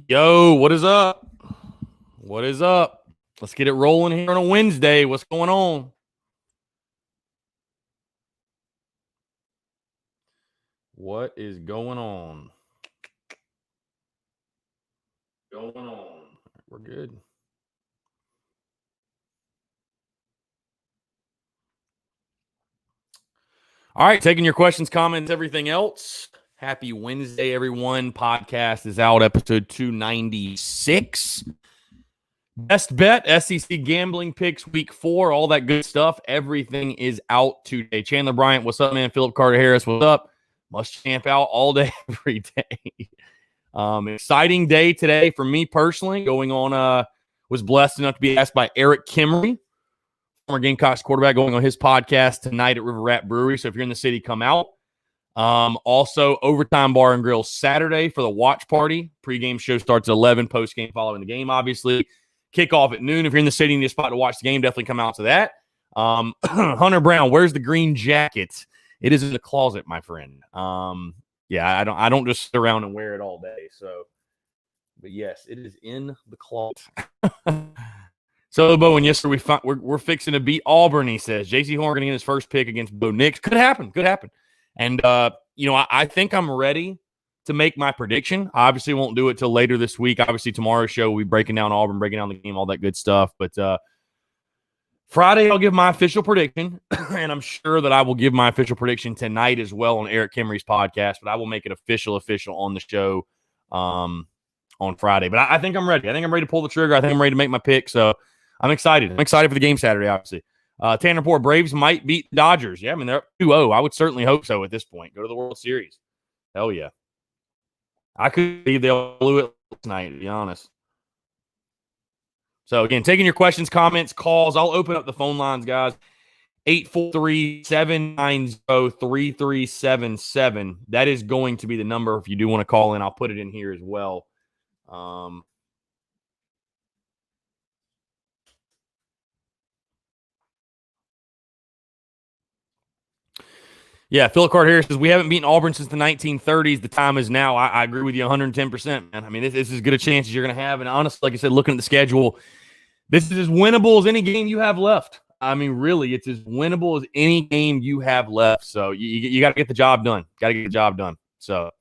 Yo, what is up? What is up? Let's get it rolling here on a Wednesday. What's going on? What is going on? We're good. All right, taking your questions, comments, everything else. Happy Wednesday, everyone. Podcast is out, episode 296. Best bet, SEC gambling picks, week 4, all that good stuff. Everything is out today. Chandler Bryant, what's up, man? Philip Carter Harris, what's up? Must champ out all day, every day. Exciting day today for me personally. Going on, was blessed enough to be asked by Eric Kimmery, former Gamecocks quarterback, going on his podcast tonight at River Rat Brewery. So if you're in the city, come out. Also, Overtime Bar and Grill Saturday for the watch party. Pre-game show starts at 11, post-game following the game, obviously. Kickoff at noon. If you're in the city and you spot to watch the game, definitely come out to that. Hunter Brown, where's the green jacket? It is in the closet, my friend. Yeah, I don't just sit around and wear it all day. So, but yes, it is in the closet. So, Bowen, yes, sir, we're fixing to beat Auburn, he says. J.C. Horn going to get his first pick against Bo Nix. Could happen. And, I think I'm ready to make my prediction. I obviously won't do it till later this week. Obviously, tomorrow's show, we'll be breaking down Auburn, breaking down the game, all that good stuff. But Friday, I'll give my official prediction, and I'm sure that I will give my official prediction tonight as well on Eric Kimmery's podcast, but I will make it official on the show on Friday. But I think I'm ready. I think I'm ready to pull the trigger. I think I'm ready to make my pick, so I'm excited. I'm excited for the game Saturday, obviously. Tanner Poor, Braves might beat the Dodgers. Yeah, I mean, they're up 2-0. I would certainly hope so at this point. Go to the World Series. Hell yeah. I could believe they'll blew it last night, to be honest. So, again, taking your questions, comments, calls. I'll open up the phone lines, guys. 843-790-3377. That is going to be the number if you do want to call in. I'll put it in here as well. Yeah, Philip Carter Harris says, we haven't beaten Auburn since the 1930s. The time is now. I agree with you 110%, man. I mean, this is as good a chance as you're going to have. And honestly, like I said, looking at the schedule, this is as winnable as any game you have left. I mean, really, it's as winnable as any game you have left. So you got to get the job done. So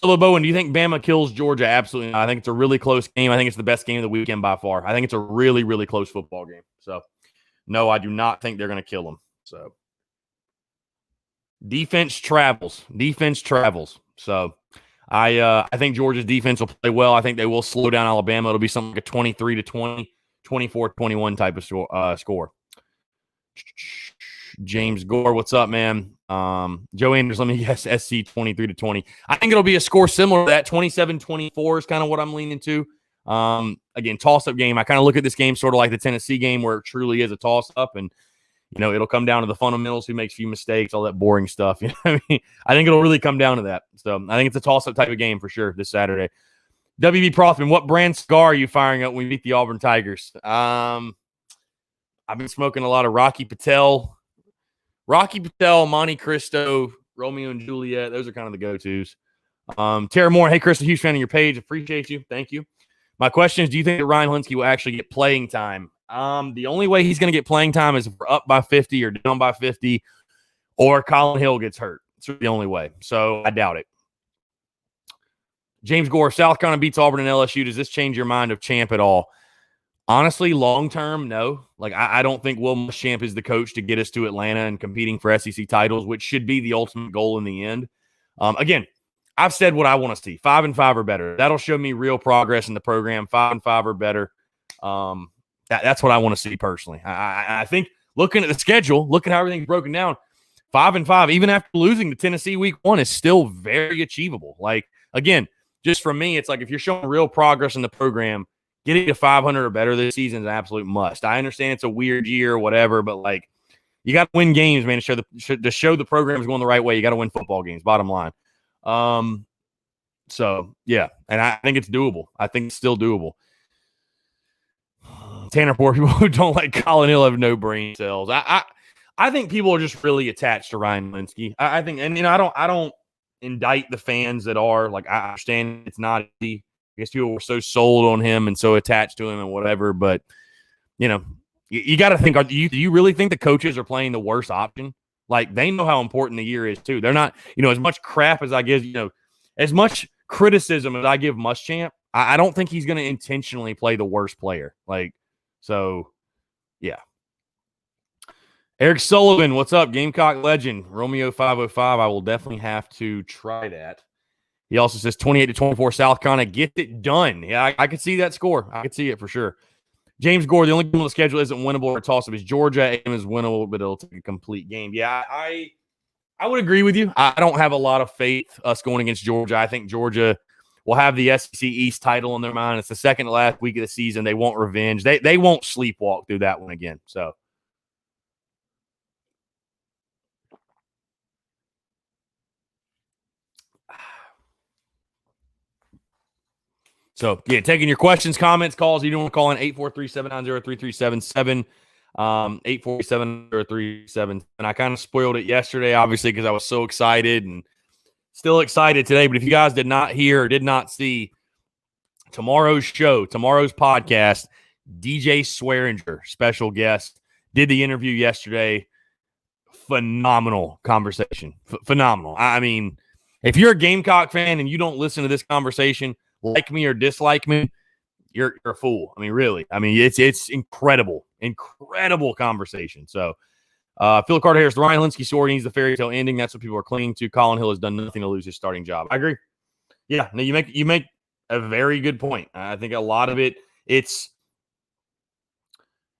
Bowen, do you think Bama kills Georgia? Absolutely not. I think it's a really close game. I think it's the best game of the weekend by far. I think it's a really, really close football game. So, no, I do not think they're going to kill them. So, defense travels. So, I think Georgia's defense will play well. I think they will slow down Alabama. It'll be something like a 23-20, 24-21 type of score. James Gore, what's up, man? Joe Anders, let me guess, SC 23-20. I think it'll be a score similar to that. 27-24 is kind of what I'm leaning to. Again, toss-up game. I kind of look at this game sort of like the Tennessee game where it truly is a toss-up, and it'll come down to the fundamentals, who makes few mistakes, all that boring stuff. I mean, I think it'll really come down to that. So I think it's a toss-up type of game for sure this Saturday. WB Prothman, what brand cigar are you firing up when we beat the Auburn Tigers? I've been smoking a lot of Rocky Patel, Monte Cristo, Romeo and Juliet. Those are kind of the go-tos. Tara Moore, hey, Chris, a huge fan of your page. Appreciate you. Thank you. My question is, do you think that Ryan Linsky will actually get playing time? The only way he's going to get playing time is if we're up by 50 or down by 50 or Colin Hill gets hurt. It's the only way. So I doubt it. James Gore, South Carolina beats Auburn and LSU. Does this change your mind of Champ at all? Honestly, long-term, no. Like, I don't think Will Muschamp is the coach to get us to Atlanta and competing for SEC titles, which should be the ultimate goal in the end. Again, I've said what I want to see. 5-5 or better. That'll show me real progress in the program. 5-5 or better. That's what I want to see personally. I think looking at the schedule, looking at how everything's broken down, 5-5, even after losing to Tennessee week 1, is still very achievable. Like, again, just for me, it's like if you're showing real progress in the program, getting to 500 or better this season is an absolute must. I understand it's a weird year or whatever, but like, you got to win games, man, to show the program is going the right way. You got to win football games, bottom line. So, yeah, and I think it's doable. I think it's still doable. Tanner Poor, people who don't like Colin Hill have no brain cells. I think people are just really attached to Ryan Linsky. I think, and I don't indict the fans that are. Like, I understand it's not easy. I guess people were so sold on him and so attached to him and whatever. But, you got to think, do you really think the coaches are playing the worst option? Like, they know how important the year is, too. They're not, as much crap as I give, as much criticism as I give Muschamp, I don't think he's going to intentionally play the worst player. Like, so, yeah. Eric Sullivan, what's up? Gamecock legend. Romeo 505. I will definitely have to try that. He also says 28-24 South Carolina. Get it done. Yeah, I could see that score. I could see it for sure. James Gore, the only game on the schedule isn't winnable or toss-up is Georgia. A&M is winnable, but it'll take a complete game. Yeah, I would agree with you. I don't have a lot of faith us going against Georgia. I think Georgia will have the SEC East title in their mind. It's the second to last week of the season. They want revenge. They won't sleepwalk through that one again. So, yeah, taking your questions, comments, calls. You don't want to call in 843-790-3377, 847-0377. And I kind of spoiled it yesterday, obviously, because I was so excited and still excited today. But if you guys did not hear or did not see tomorrow's show, tomorrow's podcast, DJ Swearinger, special guest, did the interview yesterday. Phenomenal conversation. Phenomenal. I mean, if you're a Gamecock fan and you don't listen to this conversation, like me or dislike me, you're a fool. I mean, really. I mean, it's incredible conversation. So, Phil Carter Harris, the Ryan Linsky story needs the fairy tale ending. That's what people are clinging to. Colin Hill has done nothing to lose his starting job. I agree. Yeah, no, you make a very good point. I think a lot of it's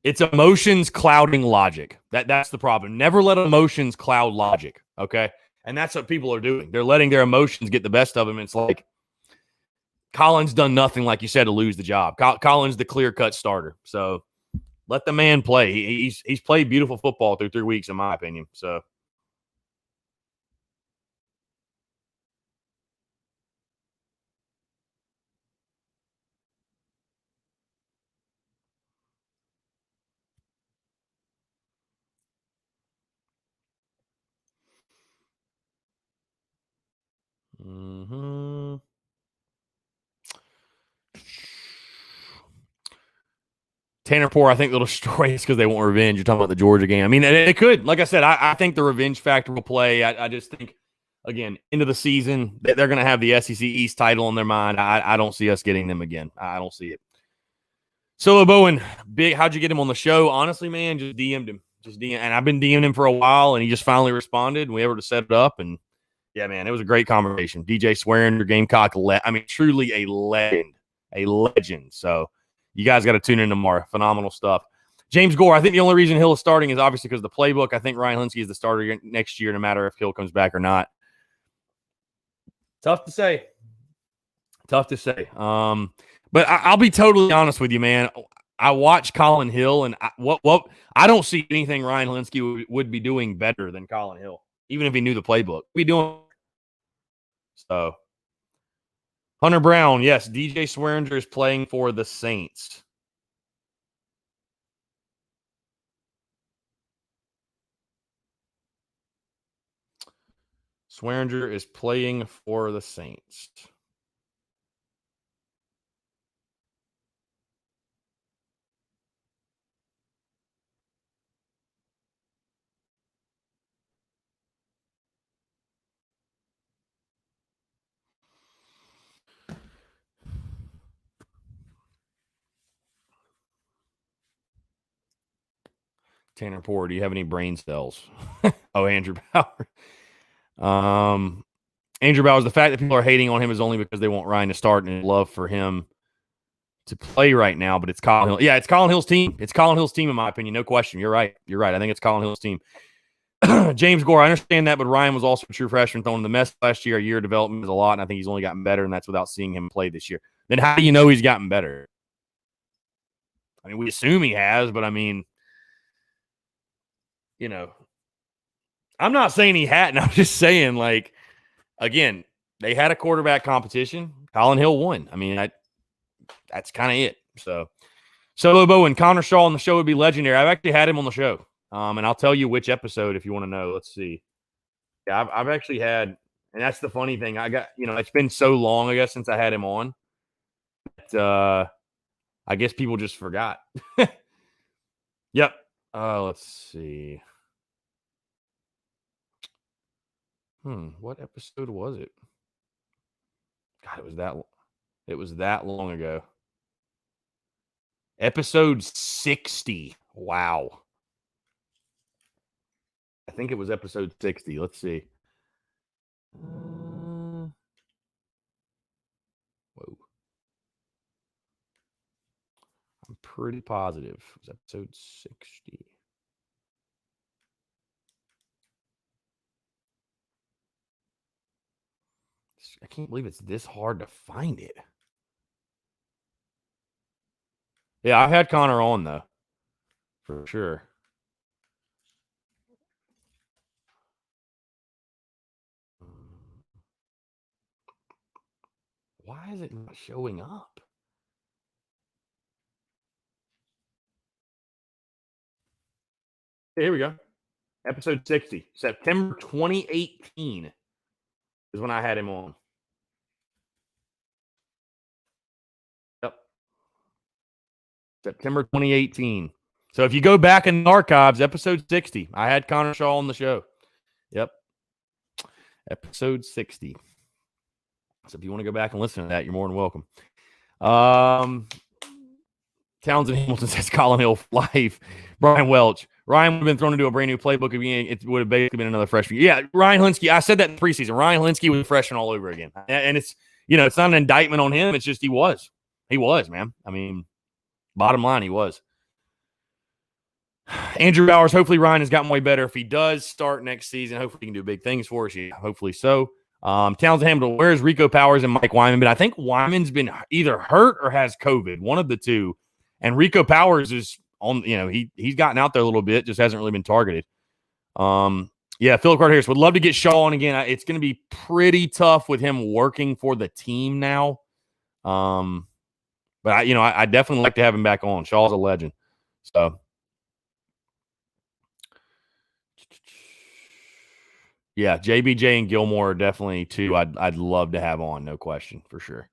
emotions clouding logic. That's the problem. Never let emotions cloud logic. Okay, and that's what people are doing. They're letting their emotions get the best of them. It's like, Colin's done nothing, like you said, to lose the job. Colin's the clear-cut starter. So let the man play. He's played beautiful football through 3 weeks, in my opinion. So. Mm-hmm. Tanner Poor, I think they'll destroy us because they want revenge. You're talking about the Georgia game. I mean, it could. Like I said, I think the revenge factor will play. I just think, again, into the season, they're going to have the SEC East title in their mind. I don't see us getting them again. I don't see it. Solo Bowen, big. How'd you get him on the show? Honestly, man, just DM'd him. And I've been DMing him for a while, and he just finally responded. And we were able to set it up, and yeah, man, it was a great conversation. DJ Swearinger, Gamecock, truly a legend. So you guys got to tune in tomorrow. Phenomenal stuff. James Gore, I think the only reason Hill is starting is obviously because of the playbook. I think Ryan Linsky is the starter next year, no matter if Hill comes back or not. Tough to say. But I'll be totally honest with you, man. I watched Colin Hill, and I don't see anything Ryan Linsky would be doing better than Colin Hill, even if he knew the playbook. Be doing so. Hunter Brown, yes, DJ Swearinger is playing for the Saints. Swearinger is playing for the Saints. Tanner Poor, do you have any brain cells? Oh, Andrew Bauer. Andrew Bauer, the fact that people are hating on him is only because they want Ryan to start and love for him to play right now, but it's Colin Hill. Yeah, it's Colin Hill's team. It's Colin Hill's team, in my opinion. No question. You're right. I think it's Colin Hill's team. James Gore, I understand that, but Ryan was also a true freshman throwing the mess last year. A year of development is a lot, and I think he's only gotten better, and that's without seeing him play this year. Then how do you know he's gotten better? I mean, we assume he has, but I mean, I'm not saying he hadn't. I'm just saying, like, again, they had a quarterback competition. Colin Hill won. I mean, that's kind of it. So, Solo Bowen, Connor Shaw on the show would be legendary. I've actually had him on the show, and I'll tell you which episode if you want to know. Let's see. Yeah, I've actually had And that's the funny thing. I got, it's been so long, I guess, since I had him on. But, I guess people just forgot. Yep. Let's see. What episode was it? God, it was that long ago. Episode 60. Wow. I think it was episode 60. Let's see. Whoa. I'm pretty positive it was episode 60. I can't believe it's this hard to find it. Yeah, I've had Connor on, though. For sure. Why is it not showing up? Here we go. Episode 60. September 2018 is when I had him on. Yep. September 2018. So if you go back in the archives, episode 60, I had Connor Shaw on the show. Yep. Episode 60. So if you want to go back and listen to that, you're more than welcome. Townsend Hamilton says Colin Hill for life. Brian Welch. Ryan would have been thrown into a brand new playbook again. It would have basically been another freshman. Yeah, Ryan Linsky. I said that in preseason. Ryan Linsky was a freshman all over again. And it's, it's not an indictment on him. It's just he was. He was, man. I mean, bottom line, he was. Andrew Bowers, hopefully Ryan has gotten way better. If he does start next season, hopefully he can do big things for us. Yeah, hopefully so. Townsend Hamilton, where's Rico Powers and Mike Wyman? But I think Wyman's been either hurt or has COVID, one of the two. And Rico Powers is on, he's gotten out there a little bit, just hasn't really been targeted. Yeah, Philip Carter Harris would love to get Shaw on again. It's going to be pretty tough with him working for the team now. But I definitely like to have him back on. Shaw's a legend. So yeah, JBJ and Gilmore are definitely two I'd love to have on, no question, for sure.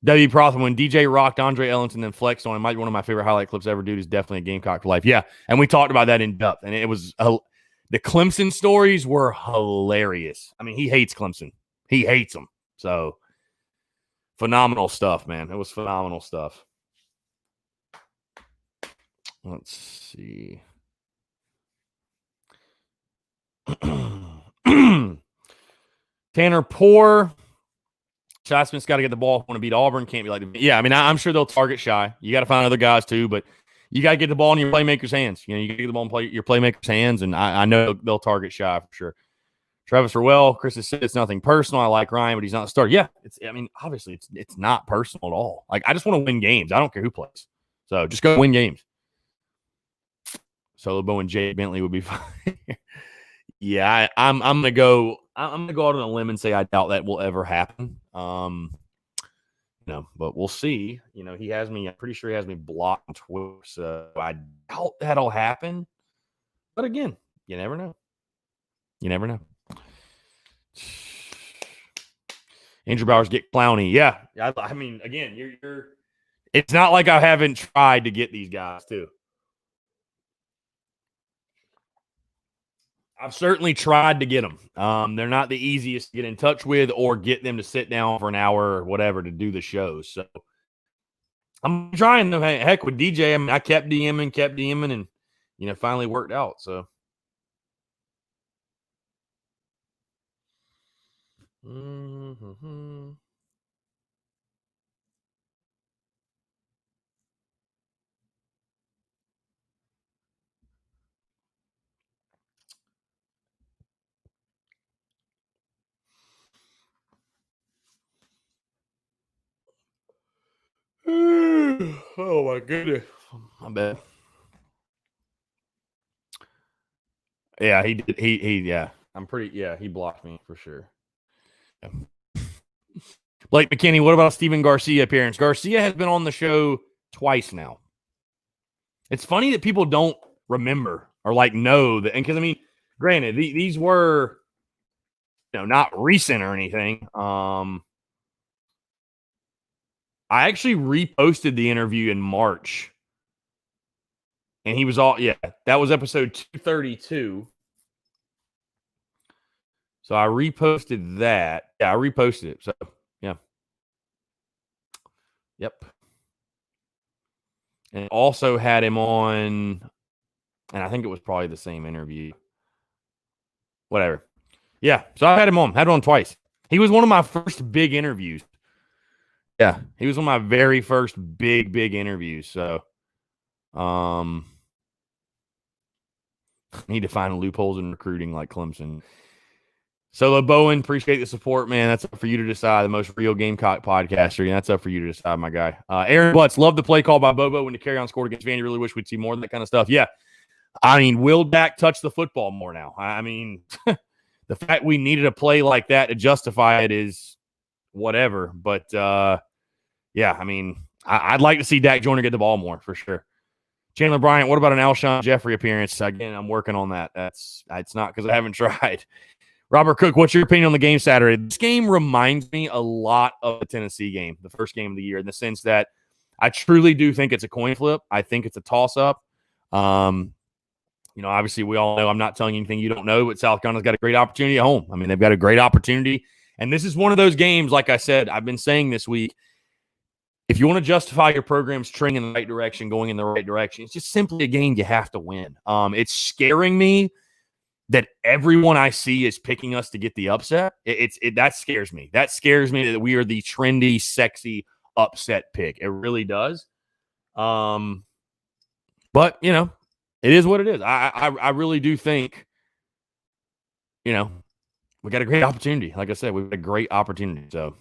W. Prothman, when DJ rocked Andre Ellington and flexed on him, might be one of my favorite highlight clips ever. Dude is definitely a Gamecock for life. Yeah, and we talked about that in depth, and it was the Clemson stories were hilarious. I mean, he hates Clemson. He hates them. So phenomenal stuff, man. It was phenomenal stuff. Let's see. Tanner Poor. Shi Smith's got to get the ball. Want to beat Auburn? Can't be like, yeah. I mean, I'm sure they'll target Shi. You got to find other guys too, but you got to get the ball in your playmakers' hands. You got to get the ball in your playmakers' hands, and I know they'll target Shi for sure. Travis Farwell, Chris has said it's nothing personal. I like Ryan, but he's not the starter. Yeah, obviously it's not personal at all. Like, I just want to win games. I don't care who plays. So just go win games. Solo Bo and Jay Bentley would be fine. Yeah, I'm gonna go out on a limb and say I doubt that will ever happen. But we'll see. He has me. I'm pretty sure he has me blocked on Twitter, so I doubt that'll happen. But again, you never know. You never know. Andrew Bowers get Clowney. Yeah, I mean, again, you're. It's not like I haven't tried to get these guys too. I've certainly tried to get them. They're not the easiest to get in touch with or get them to sit down for an hour or whatever to do the shows. So I'm trying to, heck, with DJ. I mean, I kept DMing, and finally worked out. So. Mm-hmm. Oh my goodness. My bad. Yeah, he did. Yeah. I'm pretty, yeah, he blocked me for sure. Yeah. Blake McKinney, what about Steven Garcia appearance? Garcia has been on the show twice now. It's funny that people don't remember or know that. And because, I mean, Granted, these were, not recent or anything. I actually reposted the interview in March, and he was that was episode 232. So I reposted that. Yeah, I reposted it. So, yeah. Yep. And also had him on, and I think it was probably the same interview. Whatever. Yeah. So I had him on. Had him on twice. He was one of my first big interviews. Yeah. He was one of my very first big interviews. So, need to find loopholes in recruiting like Clemson. Solo Bowen, appreciate the support, man. That's up for you to decide. The most real Gamecock podcaster. Yeah, that's up for you to decide, my guy. Aaron Butts, love the play call by Bobo when the carry-on scored against Vandy. Really wish we'd see more of that kind of stuff. Yeah. I mean, will Dak touch the football more now? I mean, the fact we needed a play like that to justify it is whatever. But, yeah, I mean, I'd like to see Dak Joyner get the ball more for sure. Chandler Bryant, what about an Alshon Jeffrey appearance? Again, I'm working on that. It's not because I haven't tried. Robert Cook, what's your opinion on the game Saturday? This game reminds me a lot of the Tennessee game, the first game of the year, in the sense that I truly do think it's a coin flip. I think it's a toss-up. Obviously we all know I'm not telling you anything you don't know, but South Carolina's got a great opportunity at home. I mean, they've got a great opportunity. And this is one of those games, like I said, I've been saying this week, if you want to justify your program's trending in the right direction, going in the right direction, it's just simply a game you have to win. It's scaring me that everyone I see is picking us to get the upset. That scares me. That scares me that we are the trendy, sexy upset pick. It really does. But it is what it is. I really do think, we got a great opportunity. Like I said, we've got a great opportunity. So,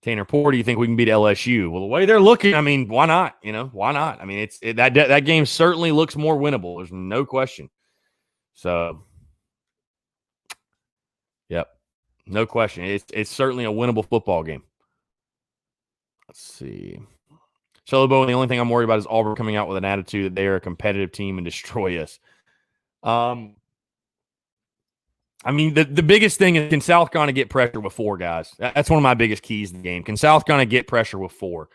Tanner Poor, do you think we can beat LSU? Well, the way they're looking, I mean, why not? Why not? I mean, that game certainly looks more winnable. There's no question. So, yep, no question. It's certainly a winnable football game. Let's see. Shelly Bowen, the only thing I'm worried about is Auburn coming out with an attitude that they are a competitive team and destroy us. I mean, the biggest thing is, can South Carolina get pressure with four guys? That's one of my biggest keys in the game. Can South Carolina get pressure with four?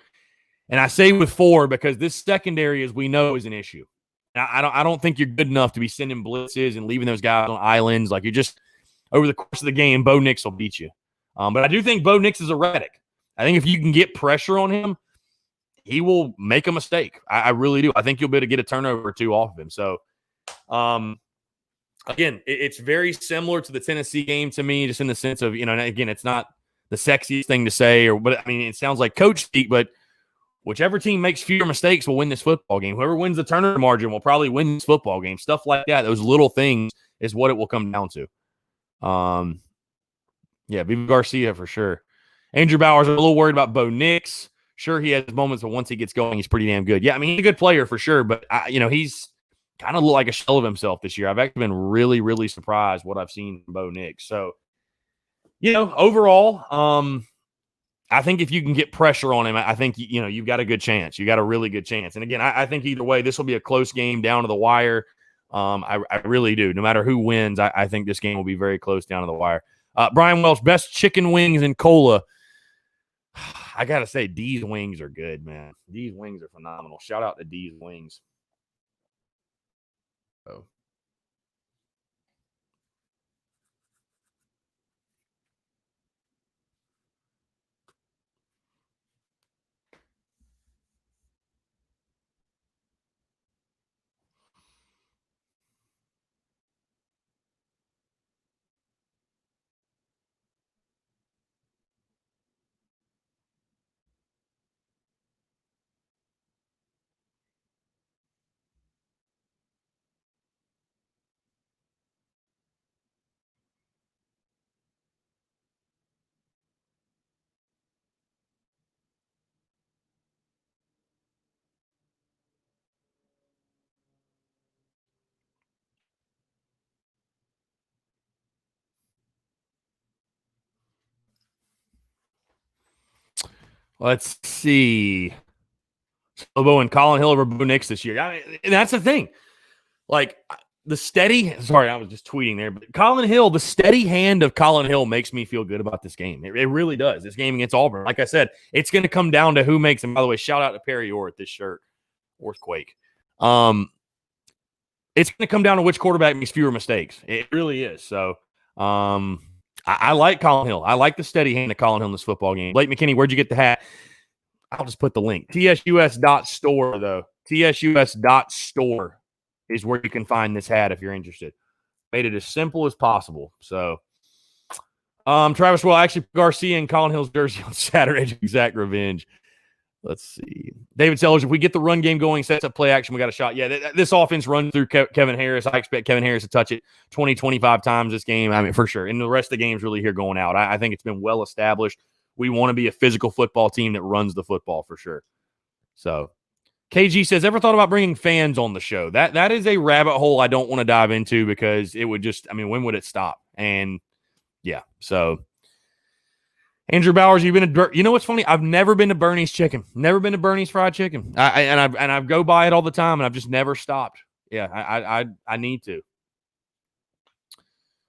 And I say with four because this secondary, as we know, is an issue. I don't think you're good enough to be sending blitzes and leaving those guys on islands. Like, you're just, over the course of the game, Bo Nix will beat you. But I do think Bo Nix is erratic. I think if you can get pressure on him, he will make a mistake. I really do. I think you'll be able to get a turnover or two off of him. So, again, it's very similar to the Tennessee game to me, just in the sense of, again, it's not the sexiest thing to say, but I mean, it sounds like coach speak, but whichever team makes fewer mistakes will win this football game. Whoever wins the turnover margin will probably win this football game. Stuff like that, those little things is what it will come down to. Viva Garcia for sure. Andrew Bowers, I'm a little worried about Bo Nix. Sure, he has moments, but once he gets going, he's pretty damn good. Yeah, I mean, he's a good player for sure, but he's kind of looked like a shell of himself this year. I've actually been really, really surprised what I've seen from Bo Nix. So, overall, I think if you can get pressure on him, I think, you've got a good chance. You got a really good chance. And again, I think either way, this will be a close game down to the wire. I really do. No matter who wins, I think this game will be very close down to the wire. Brian Welch, best chicken wings and cola. I got to say, D's wings are good, man. D's wings are phenomenal. Shout out to D's wings. Oh. Let's see. Lobo and Colin Hill over Bo Nix this year. I mean, and that's the thing. Like, sorry, I was just tweeting there, but Colin Hill, the steady hand of Colin Hill makes me feel good about this game. It really does. This game against Auburn, like I said, it's going to come down to who makes them. By the way, shout out to Perry Orr at this shirt, Earthquake. It's going to come down to which quarterback makes fewer mistakes. It really is. So, I like Colin Hill. I like the steady hand of Colin Hill in this football game. Blake McKinney, where'd you get the hat? I'll just put the link. TSUS.store, though. TSUS.store is where you can find this hat if you're interested. Made it as simple as possible. So, Travis Will, actually, Garcia and Colin Hill's jersey on Saturday to exact revenge. Let's see. David Sellers, if we get the run game going, sets up play action, we got a shot. Yeah, this offense runs through Kevin Harris. I expect Kevin Harris to touch it 20, 25 times this game. I mean, for sure. And the rest of the game's really here going out. I think it's been well established. We want to be a physical football team that runs the football for sure. So, KG says, ever thought about bringing fans on the show? That is a rabbit hole I don't want to dive into because it would just, I mean, when would it stop? And yeah, so Andrew Bowers, you've been you know what's funny? I've never been to Bernie's Chicken. Never been to Bernie's Fried Chicken. I go by it all the time, and I've just never stopped. Yeah, I need to.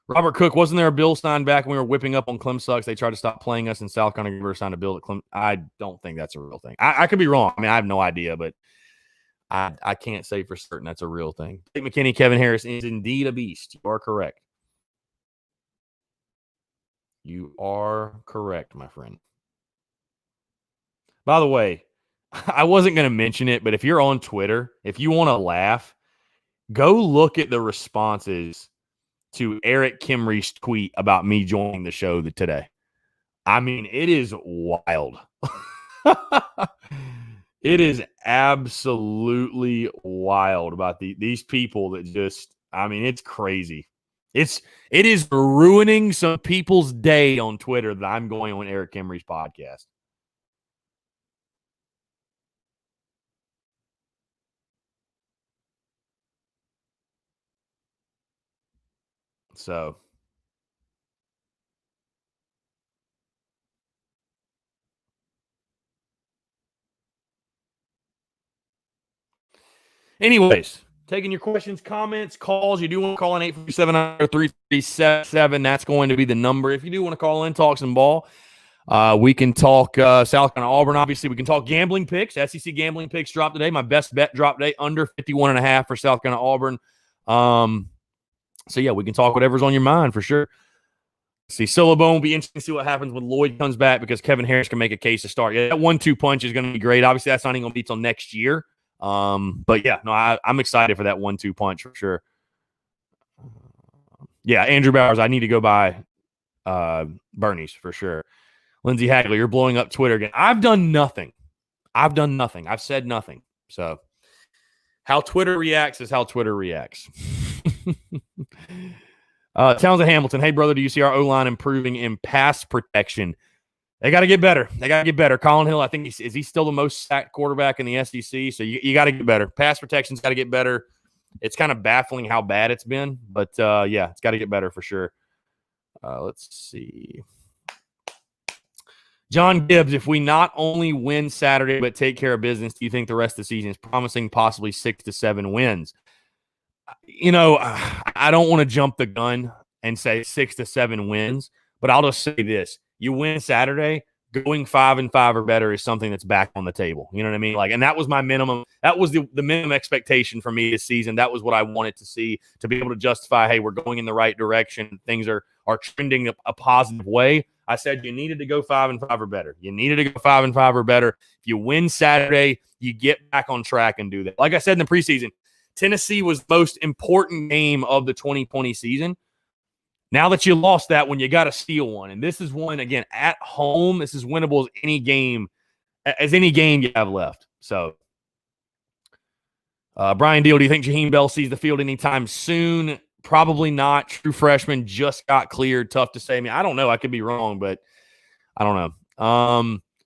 Robert Cook, wasn't there a bill signed back when we were whipping up on Clem Sucks? They tried to stop playing us in South Carolina. We were signed a bill at Clem. I don't think that's a real thing. I could be wrong. I mean, I have no idea, but I can't say for certain that's a real thing. Blake McKinney, Kevin Harris is indeed a beast. You are correct. You are correct, my friend. By the way, I wasn't going to mention it, but if you're on Twitter, if you want to laugh, go look at the responses to Eric Kimry's tweet about me joining the show today. I mean, it is wild. It is absolutely wild about these people that just, I mean, it's crazy. It is ruining some people's day on Twitter that I'm going on Eric Kimry's podcast. So, anyways, taking your questions, comments, calls. You do want to call in 847-3377. That's going to be the number. If you do want to call in, talk some ball. We can talk South Carolina Auburn. Obviously, we can talk gambling picks. SEC gambling picks dropped today. My best bet dropped today, under 51.5 for South Carolina Auburn. So, yeah, we can talk whatever's on your mind for sure. See, Syllabone will be interesting to see what happens when Lloyd comes back because Kevin Harris can make a case to start. Yeah, that 1-2 punch is going to be great. Obviously, that's not even going to be till next year. But, yeah, no, I'm excited for that 1-2 punch for sure. Yeah, Andrew Bowers, I need to go by Bernie's for sure. Lindsey Hagler, you're blowing up Twitter again. I've done nothing. I've said nothing. So how Twitter reacts is how Twitter reacts. Townsend Hamilton, hey, brother, do you see our O-line improving in pass protection? They got to get better. Colin Hill, I think, is he still the most sacked quarterback in the SEC? So you got to get better. Pass protection's got to get better. It's kind of baffling how bad it's been. But, yeah, it's got to get better for sure. Let's see. John Gibbs, if we not only win Saturday but take care of business, do you think the rest of the season is promising possibly 6 to 7 wins? You know, I don't want to jump the gun and say 6 to 7 wins, but I'll just say this. You win Saturday, going 5-5 or better is something that's back on the table. You know what I mean? Like, and that was my minimum. That was the minimum expectation for me this season. That was what I wanted to see to be able to justify, hey, we're going in the right direction. Things are trending a positive way. I said you needed to go 5-5 or better. You needed to go 5-5 or better. If you win Saturday, you get back on track and do that. Like I said in the preseason, Tennessee was the most important game of the 2020 season. Now that you lost that one, you got to steal one. And this is one, again, at home. This is winnable as any game you have left. So, Brian Deal, do you think Jaheim Bell sees the field anytime soon? Probably not. True freshman, just got cleared. Tough to say. I mean, I don't know. I could be wrong, but I don't know.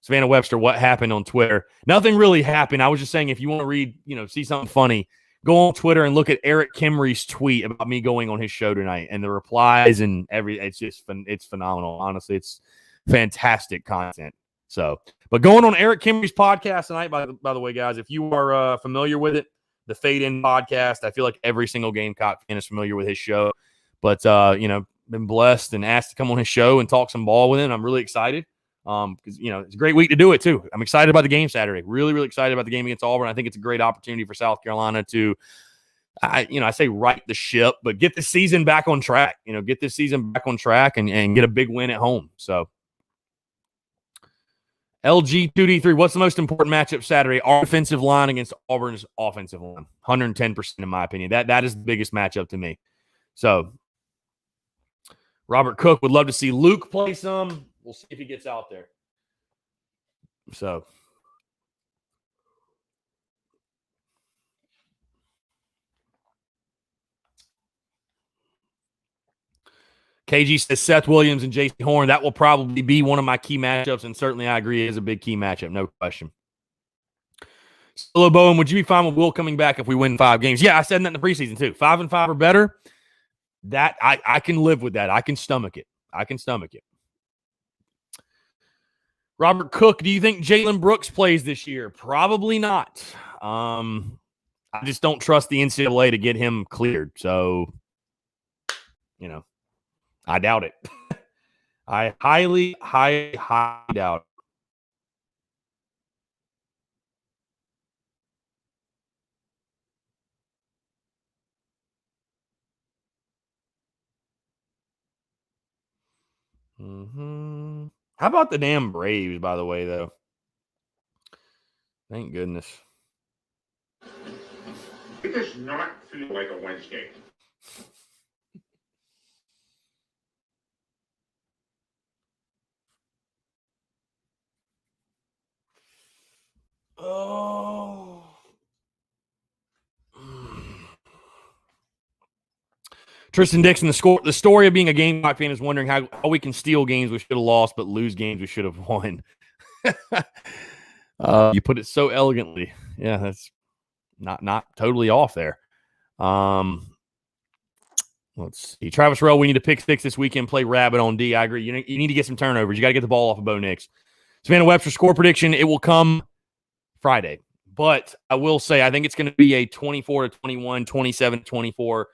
Savannah Webster, what happened on Twitter? Nothing really happened. I was just saying if you want to read, see something funny, go on Twitter and look at Eric Kimry's tweet about me going on his show tonight and the replies and everything. It's phenomenal. Honestly, it's fantastic content. So, but going on Eric Kimry's podcast tonight, by the way, guys, if you are familiar with it, the Fade In podcast. I feel like every single Gamecock fan is familiar with his show. But, been blessed and asked to come on his show and talk some ball with him. I'm really excited because, it's a great week to do it, too. I'm excited about the game Saturday. Really, really excited about the game against Auburn. I think it's a great opportunity for South Carolina to, I say right the ship, but get the season back on track. Get this season back on track and get a big win at home. So, LG2D3, what's the most important matchup Saturday? Our defensive line against Auburn's offensive line. 110% in my opinion. That is the biggest matchup to me. So, Robert Cook would love to see Luke play some. We'll see if he gets out there. So, KG says Seth Williams and J.C. Horn. That will probably be one of my key matchups, and certainly I agree it is a big key matchup, no question. Hello, Bowen, would you be fine with Will coming back if we win 5 games? Yeah, I said that in the preseason too. 5-5 or better. That I can live with that. I can stomach it. Robert Cook, do you think Jalen Brooks plays this year? Probably not. I just don't trust the NCAA to get him cleared. So, I doubt it. I highly doubt it. How about the damn Braves, by the way, though? Thank goodness. It does not feel like a Wednesday. Oh. Tristan Dixon, the story of being a Gamecock fan is wondering how we can steal games we should have lost, but lose games we should have won. You put it so elegantly. Yeah, that's not totally off there. Let's see. Travis Rowe, we need to pick 6 this weekend, play rabbit on D. I agree. You need to get some turnovers. You got to get the ball off of Bo Nix. Savannah Webster score prediction, it will come Friday. But I will say I think it's going to be a 24-21, 27-24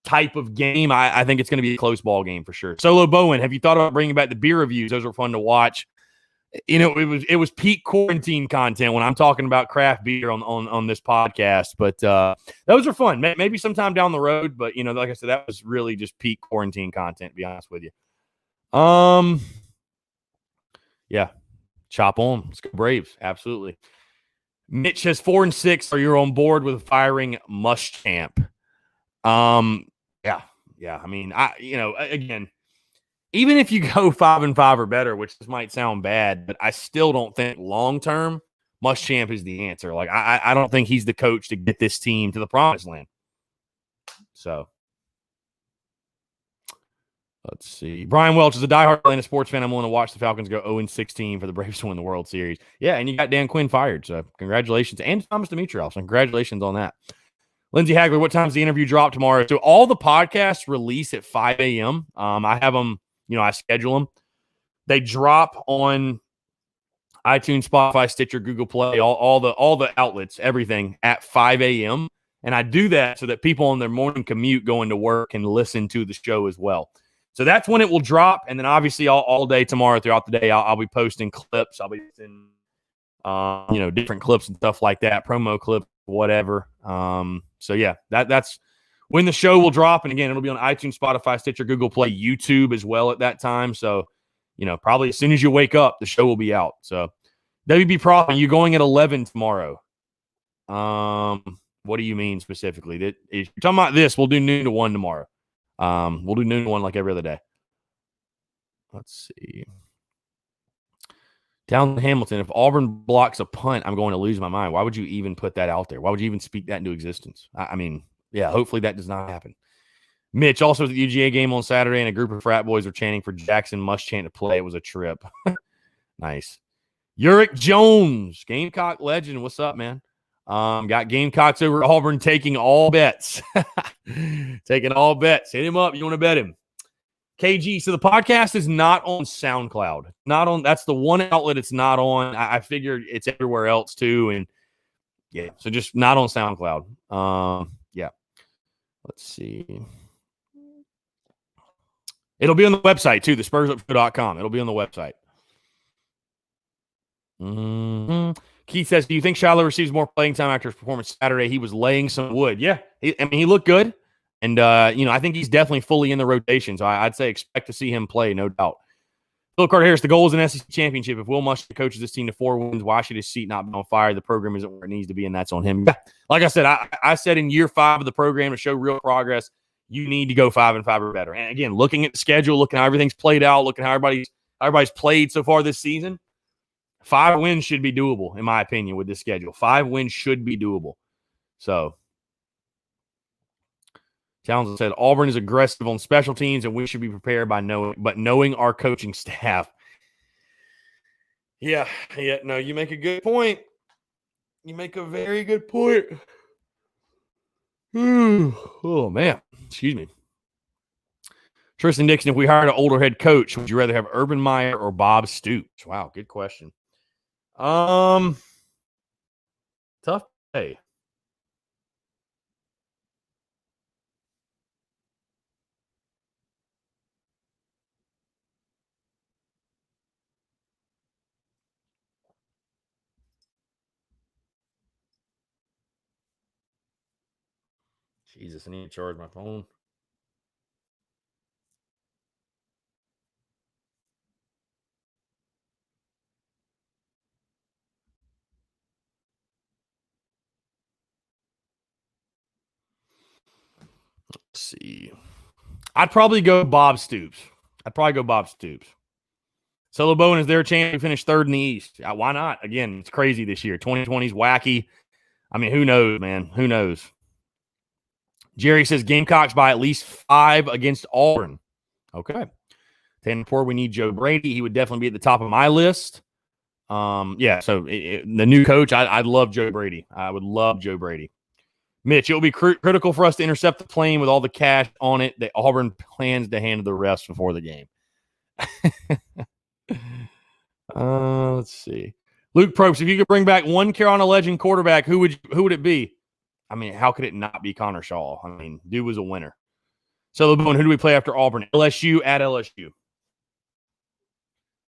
type of game. I think it's going to be a close ball game for sure. Solo Bowen, have you thought about bringing back the beer reviews? Those were fun to watch. It was peak quarantine content when I'm talking about craft beer on this podcast. But those are fun. Maybe sometime down the road. But like I said, that was really just peak quarantine content. To be honest with you. Yeah, chop on. Let's go Braves. Absolutely. Mitch says 4-6. Are you on board with firing Muschamp? Yeah. I mean, again, even if you go 5-5 or better, which this might sound bad, but I still don't think long-term Muschamp is the answer. Like, I don't think he's the coach to get this team to the promised land. So, let's see. Brian Welch is a diehard Atlanta sports fan. I'm willing to watch the Falcons go 0-16 for the Braves to win the World Series. Yeah, and you got Dan Quinn fired, so congratulations. And Thomas Dimitroff, so congratulations on that. Lindsay Hagler, what time's the interview drop tomorrow? So all the podcasts release at 5 a.m. I have them, I schedule them. They drop on iTunes, Spotify, Stitcher, Google Play, all the outlets, everything at 5 a.m. And I do that so that people on their morning commute going to work can listen to the show as well. So that's when it will drop. And then obviously all day tomorrow throughout the day, I'll be posting clips. I'll be posting, different clips and stuff like that, promo clips, whatever. So yeah, that's when the show will drop. And again, it'll be on iTunes, Spotify, Stitcher, Google Play, YouTube as well at that time. So, probably as soon as you wake up, the show will be out. So WB Prof, are you going at 11 tomorrow? What do you mean specifically? That if you're talking about this, we'll do noon to 1 tomorrow. We'll do noon to 1 like every other day. Let's see. Down in Hamilton, if Auburn blocks a punt, I'm going to lose my mind. Why would you even put that out there? Why would you even speak that into existence? I mean, yeah, hopefully that does not happen. Mitch, also at the UGA game on Saturday, and a group of frat boys were chanting for Jackson Muschamp to play. It was a trip. Nice. Uric Jones, Gamecock legend. What's up, man? Got Gamecocks over Auburn taking all bets. Taking all bets. Hit him up. You want to bet him? KG, so the podcast is not on SoundCloud. That's the one outlet it's not on. I figured it's everywhere else too. And Yeah, so just not on SoundCloud. Yeah. Let's see. It'll be on the website, too, thespursupshow.com. It'll be on the website. Mm-hmm. Keith says, do you think Shiloh receives more playing time after his performance Saturday? He was laying some wood. Yeah, he looked good. And, I think he's definitely fully in the rotation. So I'd say expect to see him play, no doubt. Phil Carter Harris, the goal is an SEC championship. If Will Muschamp coaches this team to 4 wins, why should his seat not be on fire? The program isn't where it needs to be, and that's on him. Like I said, I said in year 5 of the program to show real progress, you need to go 5-5 or better. And again, looking at the schedule, looking how everything's played out, looking how everybody's played so far this season, 5 wins should be doable, in my opinion, with this schedule. 5 wins should be doable. So, Townsend said, Auburn is aggressive on special teams, and we should be prepared by knowing our coaching staff. Yeah, no, you make a good point. You make a very good point. Oh, man. Excuse me. Tristan Dixon, if we hired an older head coach, would you rather have Urban Meyer or Bob Stoops? Wow, good question. Tough day. Jesus, I need to charge my phone. Let's see. I'd probably go Bob Stoops. Solo Bowen is their chance to finish 3rd in the East. Why not? Again, it's crazy this year. 2020 is wacky. I mean, who knows, man? Who knows? Jerry says Gamecocks by at least 5 against Auburn. Okay. Tanner, we need Joe Brady. He would definitely be at the top of my list. So the new coach, I'd love Joe Brady. I would love Joe Brady. Mitch, it will be critical for us to intercept the plane with all the cash on it that Auburn plans to hand to the refs before the game. Let's see. Luke Probst, if you could bring back one Carolina legend quarterback, who would it be? I mean, how could it not be Connor Shaw? I mean, dude was a winner. So, who do we play after Auburn? LSU at LSU.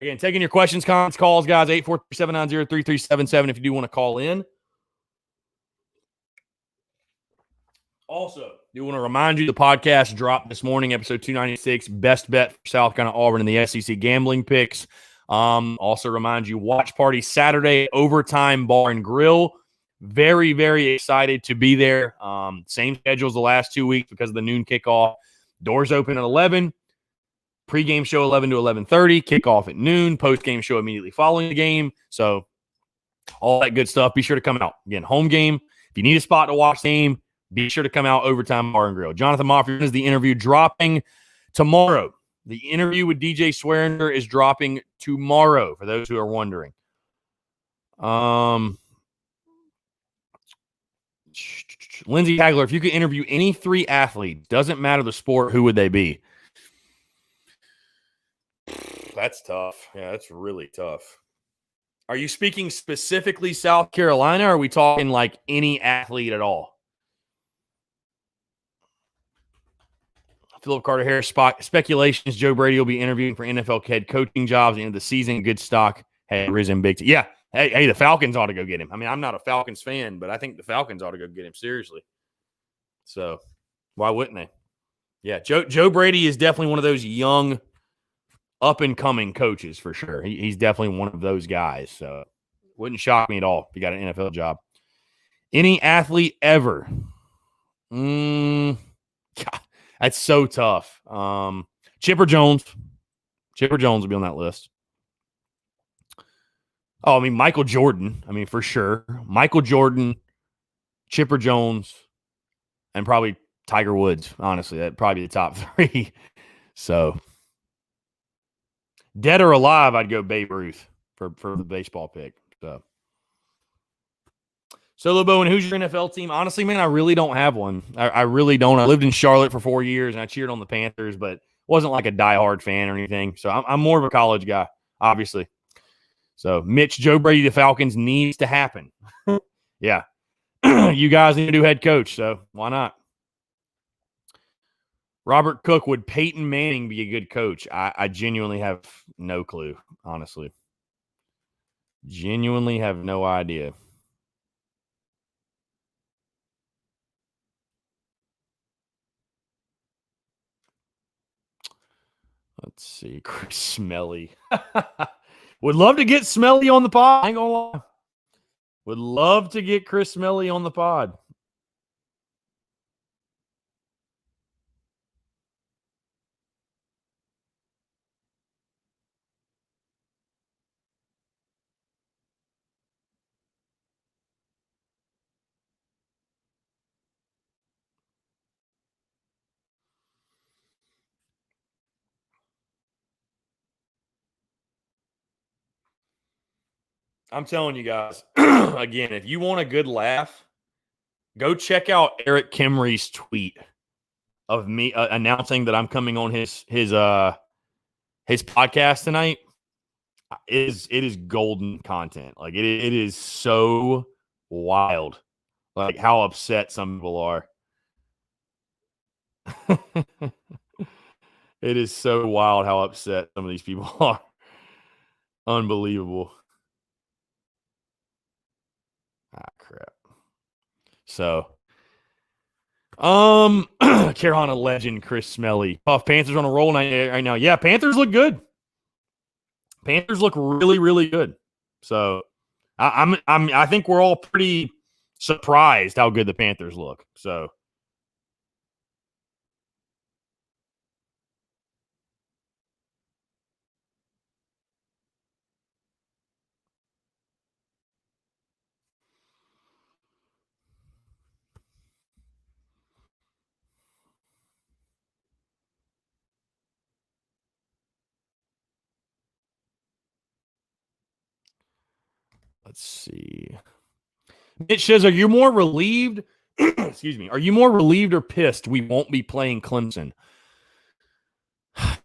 Again, taking your questions, comments, calls, guys, 843-790-3377 if you do want to call in. Also, do want to remind you the podcast dropped this morning, episode 296, best bet for South Carolina Auburn in the SEC gambling picks. Also remind you, watch party Saturday, Overtime Bar and Grill. Very, very excited to be there. Same schedule as the last 2 weeks because of the noon kickoff. Doors open at 11. Pre-game show 11 to 11:30. Kickoff at noon. Post-game show immediately following the game. So all that good stuff. Be sure to come out. Again, home game. If you need a spot to watch the game, be sure to come out. Overtime Bar and Grill. Jonathan Moffett is the interview dropping tomorrow. The interview with DJ Swearinger is dropping tomorrow, for those who are wondering. Lindsey Hagler, if you could interview any 3 athletes, doesn't matter the sport, who would they be? That's tough. Yeah, that's really tough. Are you speaking specifically South Carolina, or are we talking like any athlete at all? Philip Carter Harris speculations Joe Brady will be interviewing for NFL head coaching jobs at the end of the season. Good stock has risen big. Yeah. Hey, the Falcons ought to go get him. I mean, I'm not a Falcons fan, but I think the Falcons ought to go get him seriously. So why wouldn't they? Yeah, Joe Brady is definitely one of those young, up-and-coming coaches for sure. He's definitely one of those guys. So wouldn't shock me at all if he got an NFL job. Any athlete ever? God, that's so tough. Chipper Jones. Chipper Jones will be on that list. Oh, I mean, Michael Jordan. I mean, for sure. Michael Jordan, Chipper Jones, and probably Tiger Woods. Honestly, that'd probably be the top 3. So, dead or alive, I'd go Babe Ruth for the baseball pick. So, Bowen, who's your NFL team? Honestly, man, I really don't have one. I really don't. I lived in Charlotte for 4 years, and I cheered on the Panthers, but wasn't like a diehard fan or anything. So, I'm more of a college guy, obviously. So, Mitch, Joe Brady, the Falcons needs to happen. Yeah. You guys need to do head coach, so why not? Robert Cook, would Peyton Manning be a good coach? I genuinely have no clue, honestly. Genuinely have no idea. Let's see. Chris Smelly. Would love to get Smelly on the pod. I ain't gonna lie. Would love to get Chris Smelly on the pod. I'm telling you guys, again, if you want a good laugh, go check out Eric Kimry's tweet of me announcing that I'm coming on his podcast tonight. It is golden content. Like it is so wild. Like how upset some people are. It is so wild how upset some of these people are. Unbelievable. Ah, crap. So, Carolina legend Chris Smelly. Puff Panthers on a roll right now. Yeah, Panthers look good. Panthers look really, really good. So, I think we're all pretty surprised how good the Panthers look. So, let's see. Mitch says, "Are you more relieved? Excuse me. Are you more relieved or pissed we won't be playing Clemson?"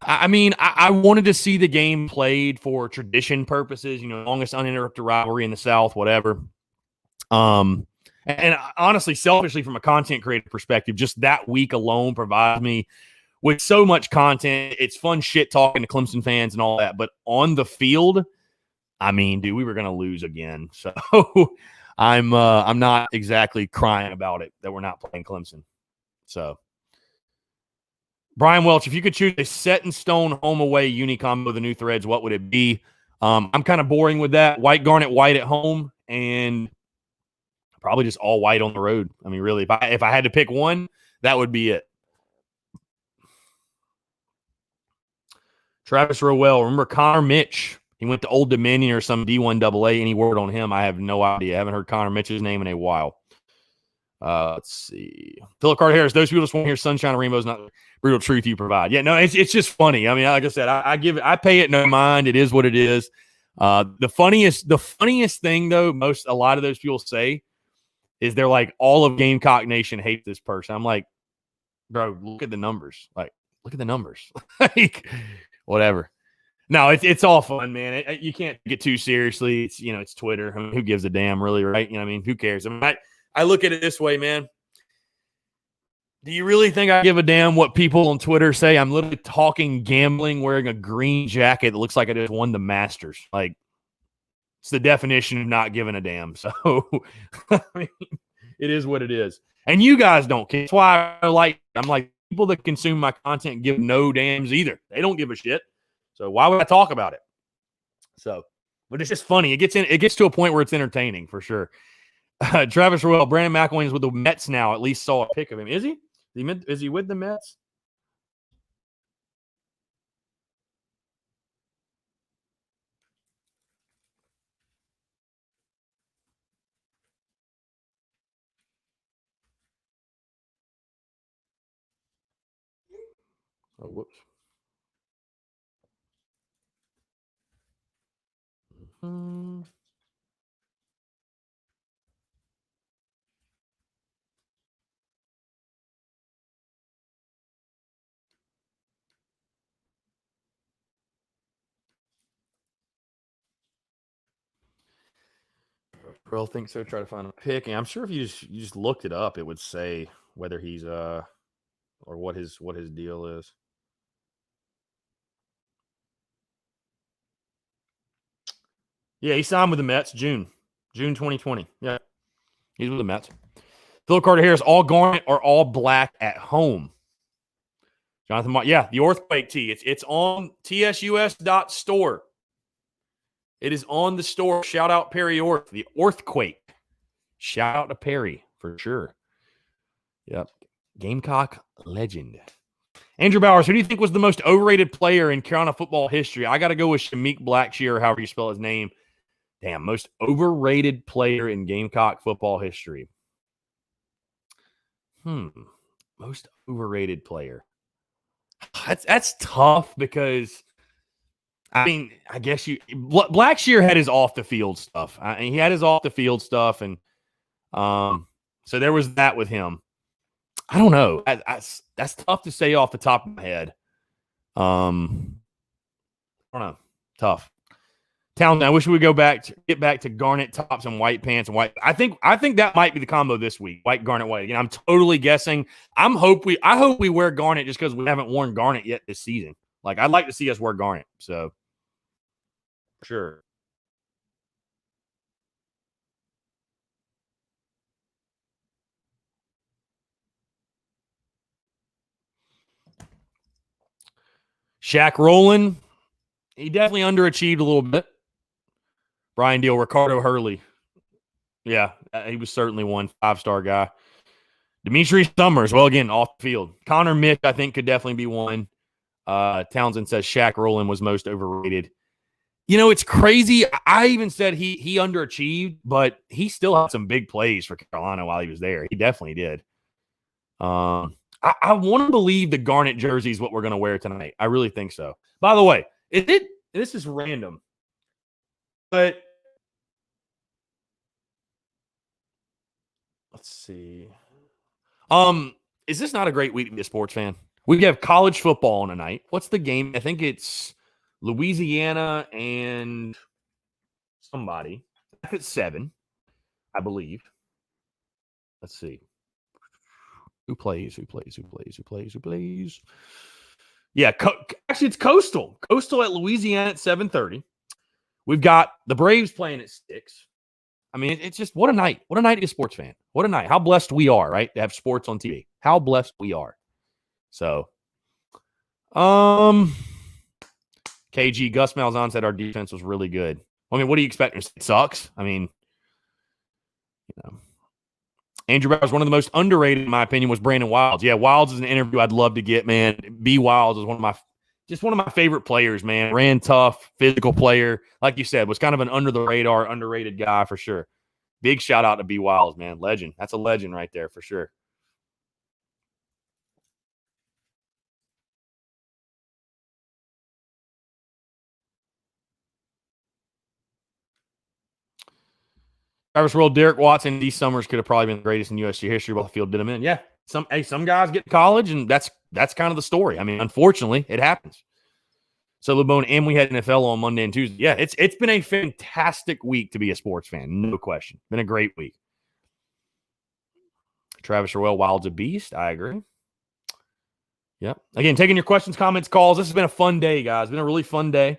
I mean, I wanted to see the game played for tradition purposes. You know, longest uninterrupted rivalry in the South, whatever. And honestly, selfishly, from a content creator perspective, just that week alone provides me with so much content. It's fun shit talking to Clemson fans and all that. But on the field, I mean, dude, we were gonna lose again. So I'm not exactly crying about it that we're not playing Clemson. So Brian Welch, if you could choose a set in stone home away uni combo of the new threads, what would it be? I'm kind of boring with that. White garnet white at home and probably just all white on the road. I mean, really, if I had to pick one, that would be it. Travis Rowell, remember Connor Mitch? He went to Old Dominion or some D1 AA. Any word on him? I have no idea. I haven't heard Connor Mitch's name in a while. Let's see. Philip Carter Harris. Those people just want to hear sunshine and rainbows, not brutal truth you provide. Yeah, no, it's just funny. I mean, like I said, I pay it no mind. It is what it is. The funniest thing though, a lot of those people say is they're like, all of Gamecock Nation hates this person. I'm like, bro, look at the numbers. Like, look at the numbers. Like, whatever. No, it's all fun, man. You can't get too seriously. It's Twitter. I mean, who gives a damn, really, right? I mean, who cares? I mean, I look at it this way, man. Do you really think I give a damn what people on Twitter say? I'm literally talking gambling, wearing a green jacket that looks like I just won the Masters. Like, it's the definition of not giving a damn. So, I mean, it is what it is. And you guys don't care. That's why I'm like, people that consume my content give no damns either. They don't give a shit. So why would I talk about it? So, but it's just funny. It gets to a point where it's entertaining for sure. Travis Royal, Brandon McElwain's with the Mets now. At least saw a pic of him. Is he? Is he with the Mets? Oh, whoops. Hmm. Real think so. Try to find a pick. And I'm sure if you just looked it up, it would say whether he's or what his deal is. Yeah, he signed with the Mets June 2020. Yeah, he's with the Mets. Phil Carter Harris, all garnet or all black at home. Jonathan, yeah, the Earthquake tee. It's on tsus.store. It is on the store. Shout out Perry Orth, the Earthquake. Shout out to Perry for sure. Yep. Gamecock legend. Andrew Bowers, who do you think was the most overrated player in Carolina football history? I got to go with Shameik Blackshear, however you spell his name. Damn, most overrated player in Gamecock football history. Most overrated player. That's tough because, I mean, I guess Blackshear had his off the field stuff. He had his off the field stuff, and so there was that with him. I don't know. That's tough to say off the top of my head. I don't know. Tough. Townsend, I wish we would get back to garnet tops and white pants and white. I think that might be the combo this week. White, garnet, white. Again, I'm totally guessing. I hope we wear garnet just because we haven't worn garnet yet this season. Like, I'd like to see us wear garnet. So, sure. Shaq Rowland, he definitely underachieved a little bit. Brian Deal, Ricardo Hurley. Yeah, he was certainly one 5-star guy. Demetrius Summers, well, again, off the field. Connor Mitch, I think, could definitely be one. Townsend says Shaq Rowland was most overrated. You know, it's crazy. I even said he underachieved, but he still had some big plays for Carolina while he was there. He definitely did. I want to believe the garnet jersey is what we're going to wear tonight. I really think so. By the way, this is random, but let's see. Is this not a great week to be a sports fan? We have college football on tonight. What's the game? I think it's Louisiana and somebody. It's 7, I believe. Let's see. Who plays? Yeah, actually, it's Coastal. Coastal at Louisiana at 7:30. We've got the Braves playing at 6. I mean, it's just what a night. What a night to be a sports fan. What a night. How blessed we are, right, to have sports on TV. How blessed we are. So, KG, Gus Malzahn said our defense was really good. I mean, what do you expect? It sucks. I mean, you know. Andrew Bowers, one of the most underrated, in my opinion, was Brandon Wilds. Yeah, Wilds is an interview I'd love to get, man. B. Wilds is one of my favorite players, man. Ran tough, physical player. Like you said, was kind of an under-the-radar, underrated guy for sure. Big shout-out to B. Wilds, man. Legend. That's a legend right there for sure. Travis World, Derek Watson, D. Summers could have probably been the greatest in USC history, but the field did him in. Yeah, some guys get to college, and that's kind of the story. I mean, unfortunately, it happens. So LeBone, and we had NFL on Monday and Tuesday. Yeah, it's been a fantastic week to be a sports fan, no question. Been a great week. Travis Royal, Wild's a beast. I agree. Yep. Again, taking your questions, comments, calls. This has been a fun day, guys. It's been a really fun day.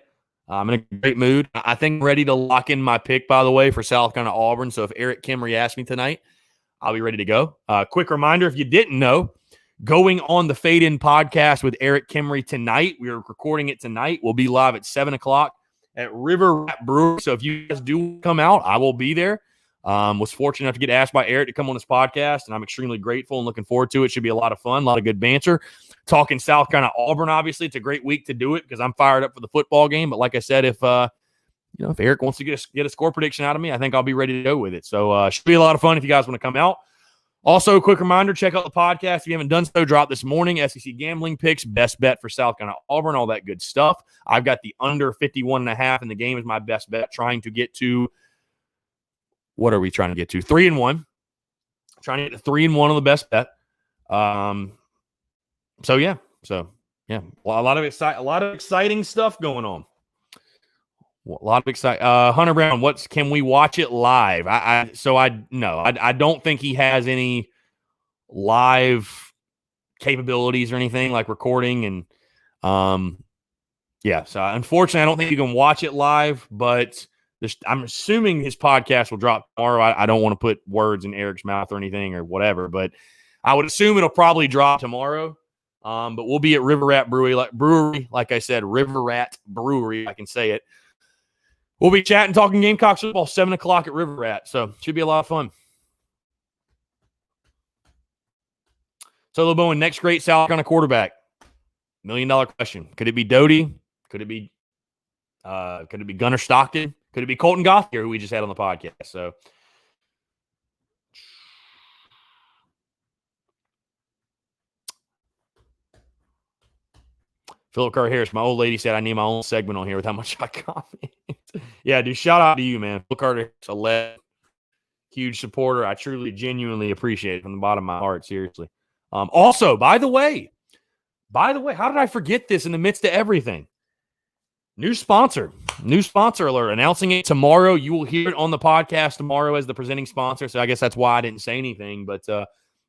I'm in a great mood. I think I'm ready to lock in my pick, by the way, for South Carolina Auburn. So if Eric Kimry asks me tonight, I'll be ready to go. Quick reminder, if you didn't know, going on the Fade In podcast with Eric Kimry tonight. We are recording it tonight. We'll be live at 7 o'clock at River Rat Brewery. So if you guys do come out, I will be there. Was fortunate enough to get asked by Eric to come on this podcast, and I'm extremely grateful and looking forward to it. Should be a lot of fun, a lot of good banter. Talking South Carolina Auburn, obviously, it's a great week to do it because I'm fired up for the football game. But like I said, if Eric wants to get a score prediction out of me, I think I'll be ready to go with it. So should be a lot of fun if you guys want to come out. Also, a quick reminder, check out the podcast. If you haven't done so, drop this morning. SEC gambling picks, best bet for South Carolina Auburn, all that good stuff. I've got the under 51.5 in the game as my best bet, trying to get to, what are we trying to get to? 3-1. Trying to get to 3-1 on the best bet. So yeah. A lot of exciting stuff going on. A lot of excitement. Hunter Brown, can we watch it live? I don't think he has any live capabilities or anything like recording and yeah. So unfortunately, I don't think you can watch it live, but I'm assuming his podcast will drop tomorrow. I don't want to put words in Eric's mouth or anything or whatever, but I would assume it'll probably drop tomorrow. But we'll be at River Rat Brewery, like I said, River Rat Brewery. I can say it. We'll be chatting, talking Gamecocks football, 7 o'clock at River Rat. So should be a lot of fun. Solo Bowen, next great South Carolina quarterback. $1 million question. Could it be Doty? Could it be Gunnar Stockton? Could it be Colton Gauthier, who we just had on the podcast? So Philip Carr Harris, my old lady said I need my own segment on here with how much I comment. Yeah, dude, shout out to you, man. Philip Carter Harris, huge supporter. I truly, genuinely appreciate it from the bottom of my heart, seriously. Also, by the way, how did I forget this in the midst of everything? New sponsor alert. Announcing it tomorrow. You will hear it on the podcast tomorrow as the presenting sponsor. So I guess that's why I didn't say anything. But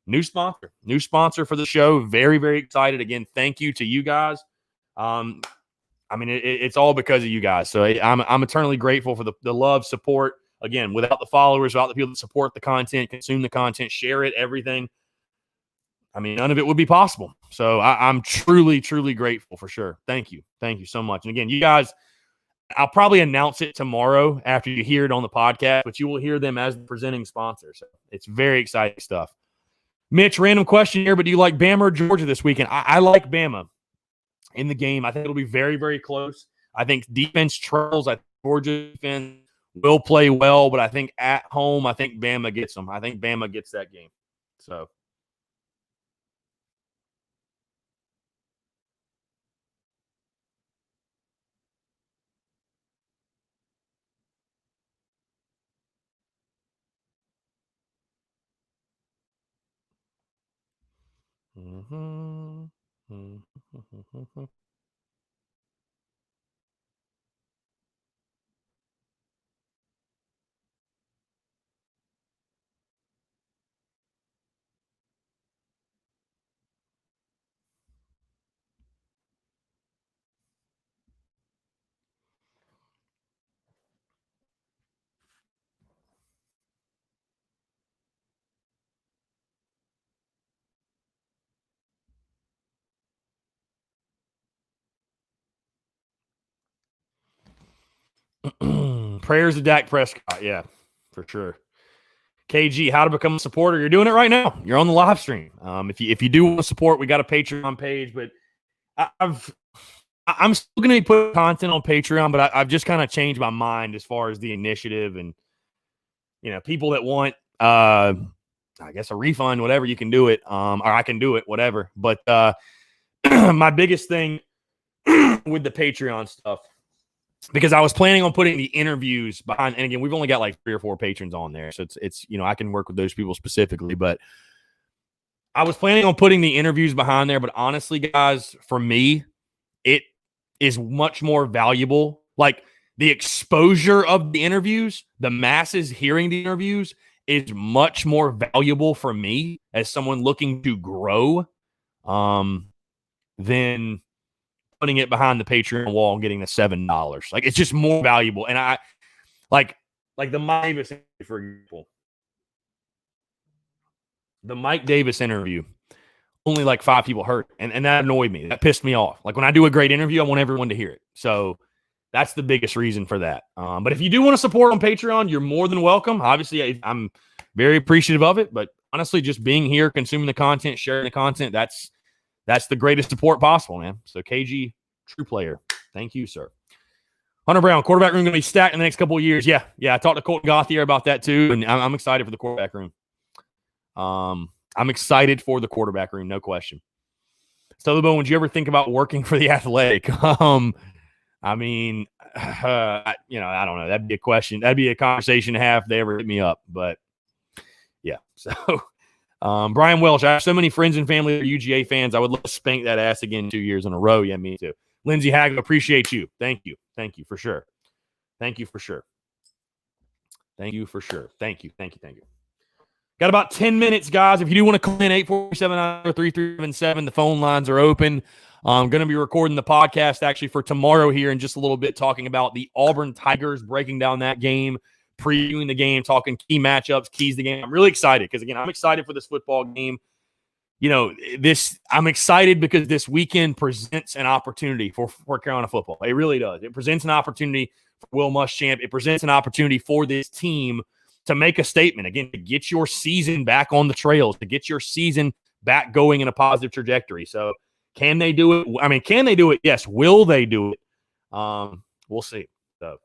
new sponsor for the show. Very, very excited. Again, thank you to you guys. It's all because of you guys. So I'm eternally grateful for the love, support. Again, without the followers, without the people that support the content, consume the content, share it, everything. None of it would be possible. So I'm truly, truly grateful for sure. Thank you. Thank you so much. And again, you guys, I'll probably announce it tomorrow after you hear it on the podcast, but you will hear them as the presenting sponsor. So it's very exciting stuff. Mitch, random question here, but do you like Bama or Georgia this weekend? I like Bama in the game. I think it'll be very, very close. I think defense trails. I think Georgia defense will play well, but I think at home, I think Bama gets them. I think Bama gets that game. So. Mm-hmm. Mm-hmm. Prayers to Dak Prescott. Yeah, for sure. KG, how to become a supporter. You're doing it right now. You're on the live stream. If you do want to support, we got a Patreon page, but I'm still going to be putting content on Patreon, but I've just kind of changed my mind as far as the initiative and, people that want, I guess a refund, whatever, you can do it. Or I can do it, whatever. But my biggest thing with the Patreon stuff, because I was planning on putting the interviews behind, and again, we've only got like 3 or 4 patrons on there. So it's I can work with those people specifically, but I was planning on putting the interviews behind there. But honestly, guys, for me, it is much more valuable. Like the exposure of the interviews, the masses hearing the interviews is much more valuable for me as someone looking to grow than putting it behind the Patreon wall and getting the $7. Like it's just more valuable. And I like the Mike Davis, for example, the Mike Davis interview, only like 5 people heard it. And that annoyed me. That pissed me off. Like when I do a great interview, I want everyone to hear it. So that's the biggest reason for that. But if you do want to support on Patreon, you're more than welcome. Obviously, I'm very appreciative of it. But honestly, just being here, consuming the content, sharing the content, that's the greatest support possible, man. So KG, true player. Thank you, sir. Hunter Brown, quarterback room going to be stacked in the next couple of years. Yeah. I talked to Colton Gauthier about that too, and I'm excited for the quarterback room. I'm excited for the quarterback room, no question. Stubbo, would you ever think about working for the Athletic? I don't know. That'd be a question. That'd be a conversation to have if they ever hit me up. But yeah. So Brian Welch, I have so many friends and family that are UGA fans. I would love to spank that ass again 2 years in a row. Yeah, me too. Lindsay Hagel, appreciate you. Thank you for sure. Thank you for sure. Thank you for sure. Thank you. Got about 10 minutes, guys. If you do want to call in, 847-3377, the phone lines are open. I'm going to be recording the podcast actually for tomorrow here in just a little bit, talking about the Auburn Tigers, breaking down that game, previewing the game, talking key matchups, keys to the game. I'm really excited because, again, I'm excited for this football game. I'm excited because this weekend presents an opportunity for Carolina football. It really does. It presents an opportunity for Will Muschamp. It presents an opportunity for this team to make a statement, again, to get your season back on the trails, to get your season back going in a positive trajectory. So can they do it? I mean, can they do it? Yes. Will they do it? We'll see. So.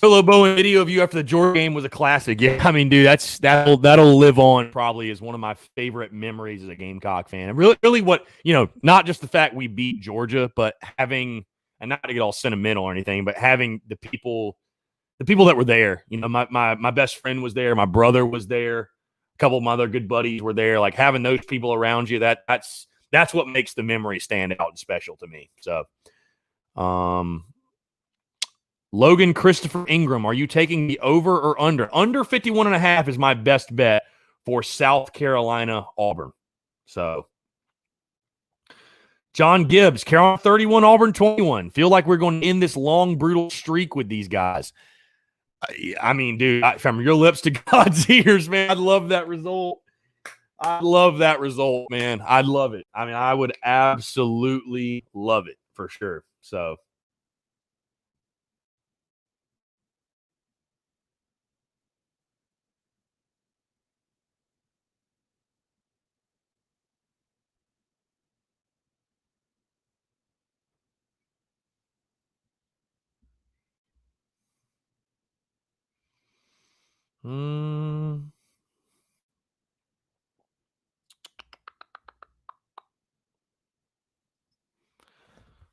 Hello, Bowen. Video of you after the Georgia game was a classic. Yeah, I mean, dude, that'll live on probably as one of my favorite memories as a Gamecock fan. And really, what not just the fact we beat Georgia, but having, and not to get all sentimental or anything, but having the people that were there. My best friend was there, my brother was there, a couple of my other good buddies were there. Like having those people around you, that's what makes the memory stand out and special to me. So, Logan Christopher Ingram, are you taking the over or under? Under 51.5 is my best bet for South Carolina Auburn. So, John Gibbs, Carolina 31, Auburn 21. Feel like we're going to end this long, brutal streak with these guys. I mean, dude, from your lips to God's ears, man, I'd love that result. I'd love that result, man. I'd love it. I mean, I would absolutely love it for sure. So,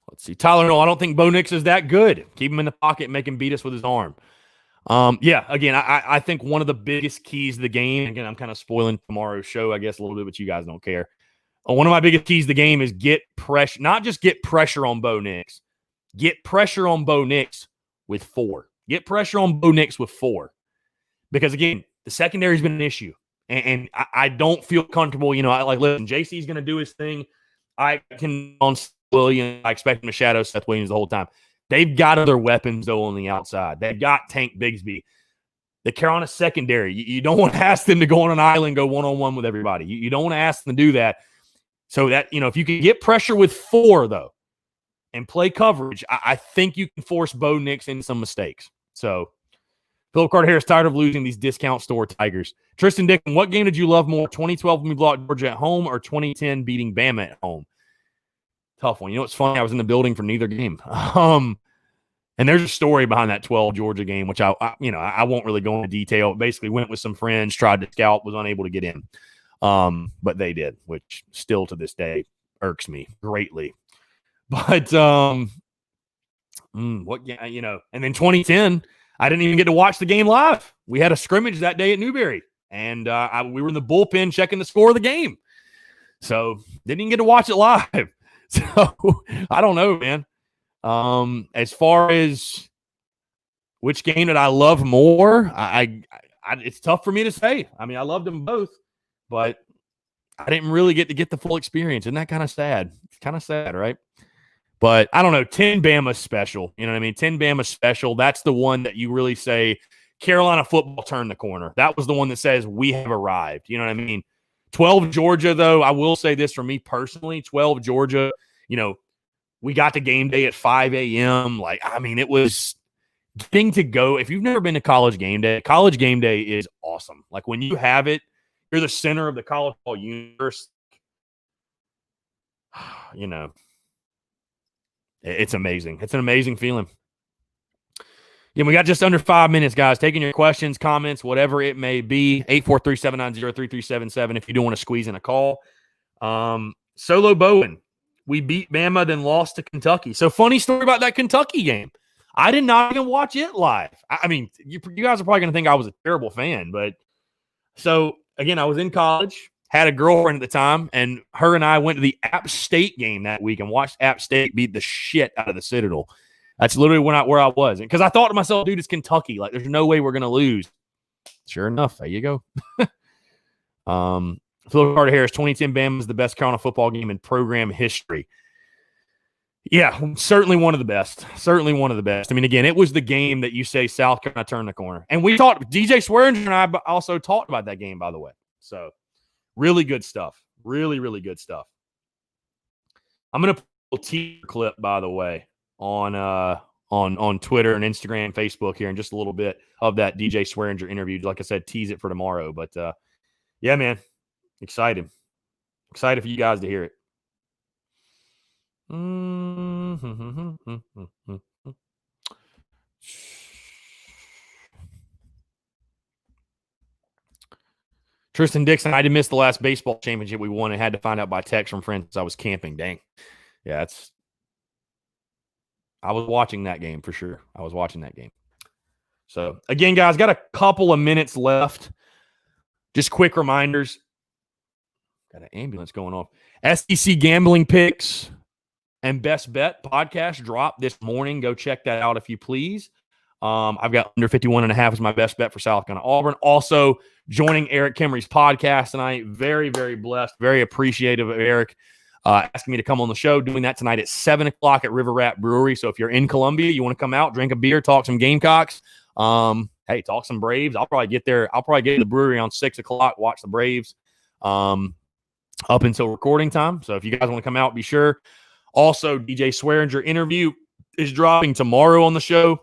let's see. Tyler, no, I don't think Bo Nix is that good. Keep him in the pocket and make him beat us with his arm. Yeah, again, I think one of the biggest keys to the game, again, I'm kind of spoiling tomorrow's show, I guess, a little bit, but you guys don't care. One of my biggest keys to the game is get pressure, not just get pressure on Bo Nix. Get pressure on Bo Nix with 4. Get pressure on Bo Nix with 4. Because, again, the secondary has been an issue. And I don't feel comfortable. Listen, JC's going to do his thing. I can on Williams. I expect him to shadow Seth Williams the whole time. They've got other weapons, though, on the outside. They've got Tank Bigsby. The Carolina secondary, you don't want to ask them to go on an island, go one-on-one with everybody. You don't want to ask them to do that. So that, if you can get pressure with 4, though, and play coverage, I think you can force Bo Nix into some mistakes. So, Philip Carter Harris, tired of losing these discount store Tigers. Tristan Dixon, what game did you love more, 2012 when we blocked Georgia at home or 2010 beating Bama at home? Tough one. It's funny. I was in the building for neither game. And there's a story behind that 12 Georgia game, which I won't really go into detail. Basically went with some friends, tried to scout, was unable to get in. But they did, which still to this day irks me greatly. But and then 2010, I didn't even get to watch the game live. We had a scrimmage that day at Newberry, and we were in the bullpen checking the score of the game. So didn't even get to watch it live. So I don't know, man. As far as which game did I love more, I it's tough for me to say. I mean, I loved them both, but I didn't really get the full experience. Isn't that kind of sad? It's kind of sad, right? But I don't know. 10 Bama special. You know what I mean? 10 Bama special. That's the one that you really say Carolina football turned the corner. That was the one that says we have arrived. You know what I mean? 12 Georgia, though, I will say this for me personally. 12 Georgia, we got to game day at 5 a.m. Like, I mean, it was thing to go. If you've never been to college game day is awesome. Like, when you have it, you're the center of the college football universe. It's amazing. It's an amazing feeling. Yeah, we got just under 5 minutes, guys. Taking your questions, comments, whatever it may be. 843-790-3377 if you do want to squeeze in a call. Solo Bowen. We beat Bama, then lost to Kentucky. So, funny story about that Kentucky game. I did not even watch it live. I mean, you guys are probably going to think I was a terrible fan. But so, again, I was in college, had a girlfriend at the time, and her and I went to the App State game that week and watched App State beat the shit out of the Citadel. That's literally where I was. Because I thought to myself, dude, it's Kentucky. Like, there's no way we're going to lose. Sure enough, there you go. Philip Carter Harris, 2010 Bama is the best Carolina football game in program history. Yeah, certainly one of the best. Certainly one of the best. I mean, again, it was the game that you say South Carolina turned the corner. And we talked, DJ Swearinger and I also talked about that game, by the way. So, really good stuff. Really, really good stuff. I'm going to put a teaser clip, by the way, on Twitter and Instagram and Facebook here in just a little bit of that DJ Swearinger interview. Like I said, tease it for tomorrow. But, yeah, man, excited. Excited for you guys to hear it. Tristan Dixon, I did miss the last baseball championship we won and had to find out by text from friends I was camping. Dang. Yeah, I was watching that game for sure. I was watching that game. So, again, guys, got a couple of minutes left. Just quick reminders. Got an ambulance going off. SEC gambling picks and best bet podcast dropped this morning. Go check that out if you please. I've got under 51.5 as my best bet for South Carolina Auburn. Also joining Eric Kimmery's podcast tonight. Very, very blessed. Very appreciative of Eric asking me to come on the show. Doing that tonight at 7 o'clock at River Rat Brewery. So if you're in Columbia, you want to come out, drink a beer, talk some Gamecocks. Hey, talk some Braves. I'll probably get there. I'll probably get to the brewery on 6 o'clock, watch the Braves up until recording time. So if you guys want to come out, be sure. Also, DJ Swearinger interview is dropping tomorrow on the show.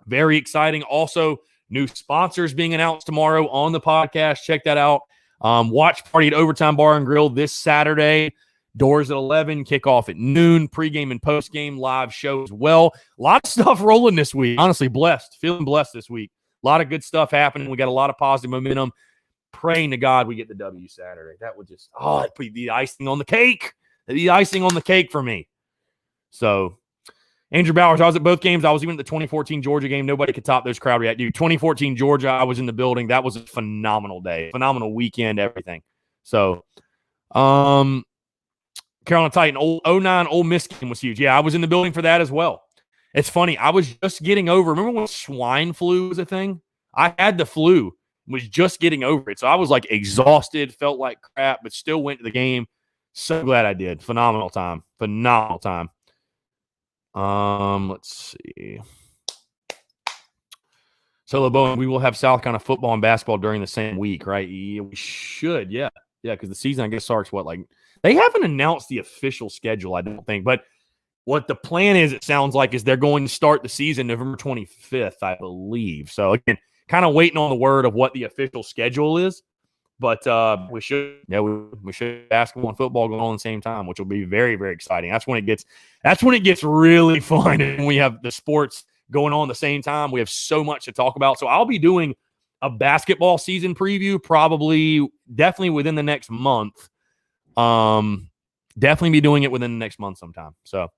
Very exciting. Also, new sponsors being announced tomorrow on the podcast. Check that out. Watch party at Overtime Bar and Grill this Saturday. Doors at 11, kickoff at noon, pregame and postgame, live show as well. A lot of stuff rolling this week. Honestly, blessed. Feeling blessed this week. A lot of good stuff happening. We got a lot of positive momentum. Praying to God we get the W Saturday. That would just, it'd be the icing on the cake. The icing on the cake for me. So, Andrew Bowers, I was at both games. I was even at the 2014 Georgia game. Nobody could top those crowd react. Dude, 2014 Georgia, I was in the building. That was a phenomenal day. Phenomenal weekend, everything. So, Carolina Titan, 09 Ole Miss game was huge. Yeah, I was in the building for that as well. It's funny. I was just getting over. Remember when swine flu was a thing? I had the flu. Was just getting over it. So I was like exhausted, felt like crap, but still went to the game. So glad I did. Phenomenal time. Phenomenal time. Let's see. Solo Bowen, we will have South Carolina football and basketball during the same week, right? Yeah, we should. Yeah. Yeah, because the season, I guess, starts they haven't announced the official schedule, I don't think. But what the plan is, it sounds like, is they're going to start the season November 25th, I believe. So, again, kind of waiting on the word of what the official schedule is. But we should basketball and football going on at the same time, which will be very, very exciting. That's when it gets really fun. And we have the sports going on at the same time. We have so much to talk about. So I'll be doing a basketball season preview definitely within the next month. Definitely be doing it within the next month sometime. So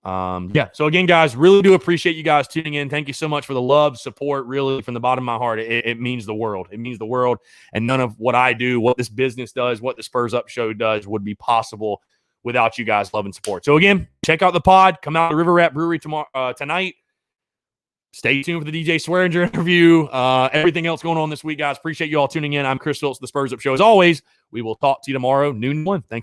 yeah. So again, guys, really do appreciate you guys tuning in. Thank you so much for the love, support, really from the bottom of my heart. It means the world. It means the world. And none of what I do, what this business does, what the Spurs Up show does would be possible without you guys' love and support. So again, check out the pod. Come out to River Rat Brewery tonight. Stay tuned for the DJ Swearinger interview. Everything else going on this week, guys. Appreciate you all tuning in. I'm Chris Phillips, the Spurs Up show. As always, we will talk to you tomorrow, noon 1. Thanks so much.